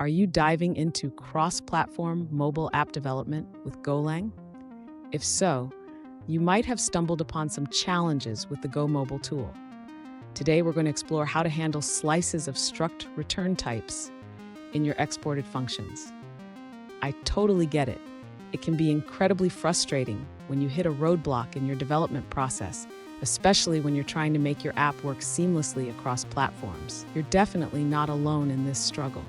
Are you diving into cross-platform mobile app development with Golang? If so, you might have stumbled upon some challenges with the GoMobile tool. Today, we're going to explore how to handle slices of struct return types in your exported functions. I totally get it. It can be incredibly frustrating when you hit a roadblock in your development process, especially when you're trying to make your app work seamlessly across platforms. You're definitely not alone in this struggle.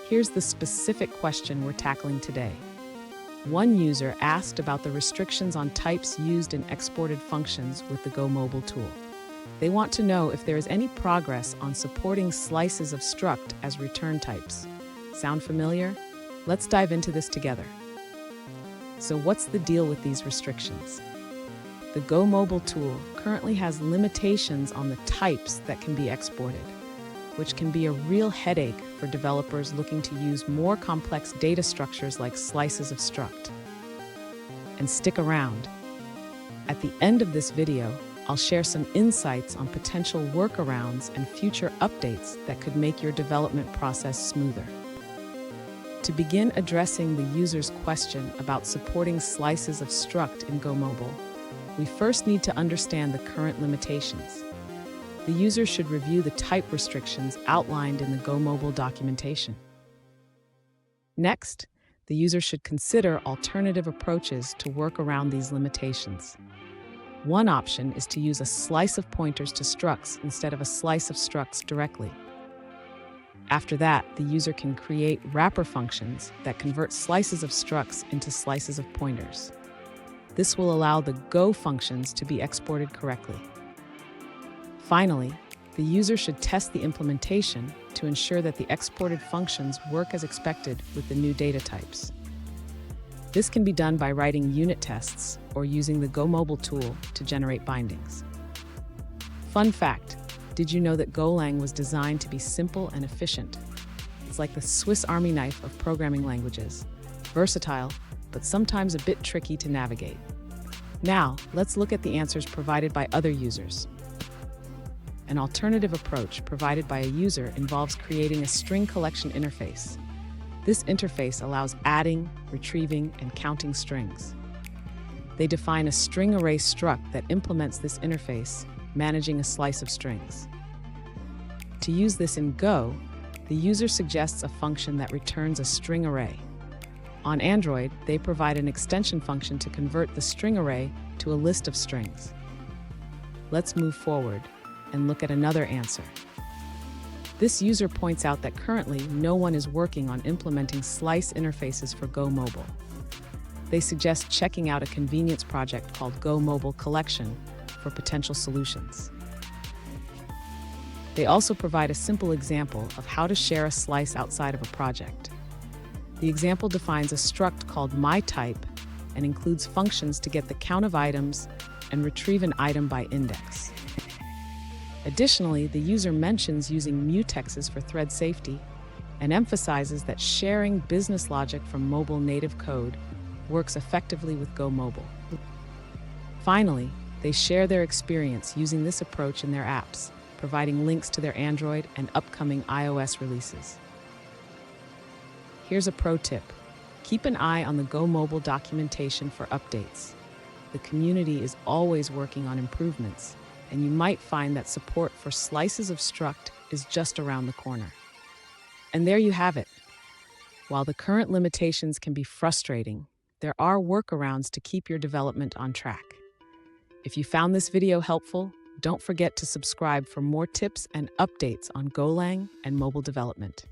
Here's the specific question we're tackling today. One user asked about the restrictions on types used in exported functions with the GoMobile tool. They want to know if there is any progress on supporting slices of struct as return types. Sound familiar? Let's dive into this together. So what's the deal with these restrictions? The GoMobile tool currently has limitations on the types that can be exported, which can be a real headache for developers looking to use more complex data structures like slices of struct. And stick around. At the end of this video, I'll share some insights on potential workarounds and future updates that could make your development process smoother. To begin addressing the user's question about supporting slices of struct in GoMobile, we first need to understand the current limitations. The user should review the type restrictions outlined in the GoMobile documentation. Next, the user should consider alternative approaches to work around these limitations. One option is to use a slice of pointers to structs instead of a slice of structs directly. After that, the user can create wrapper functions that convert slices of structs into slices of pointers. This will allow the Go functions to be exported correctly. Finally, the user should test the implementation to ensure that the exported functions work as expected with the new data types. This can be done by writing unit tests or using the GoMobile tool to generate bindings. Fun fact, did you know that Golang was designed to be simple and efficient? It's like the Swiss Army knife of programming languages, versatile, but sometimes a bit tricky to navigate. Now, let's look at the answers provided by other users. An alternative approach provided by a user involves creating a string collection interface. This interface allows adding, retrieving, and counting strings. They define a string array struct that implements this interface, managing a slice of strings. To use this in Go, the user suggests a function that returns a string array. On Android, they provide an extension function to convert the string array to a list of strings. Let's move forward and look at another answer. This user points out that currently no one is working on implementing slice interfaces for GoMobile. They suggest checking out a convenience project called GoMobile Collection for potential solutions. They also provide a simple example of how to share a slice outside of a project. The example defines a struct called myType and includes functions to get the count of items and retrieve an item by index. Additionally, the user mentions using mutexes for thread safety and emphasizes that sharing business logic from mobile native code works effectively with GoMobile. Finally, they share their experience using this approach in their apps, providing links to their Android and upcoming iOS releases. Here's a pro tip. Keep an eye on the GoMobile documentation for updates. The community is always working on improvements, and you might find that support for slices of struct is just around the corner. And there you have it. While the current limitations can be frustrating, there are workarounds to keep your development on track. If you found this video helpful, don't forget to subscribe for more tips and updates on Golang and mobile development.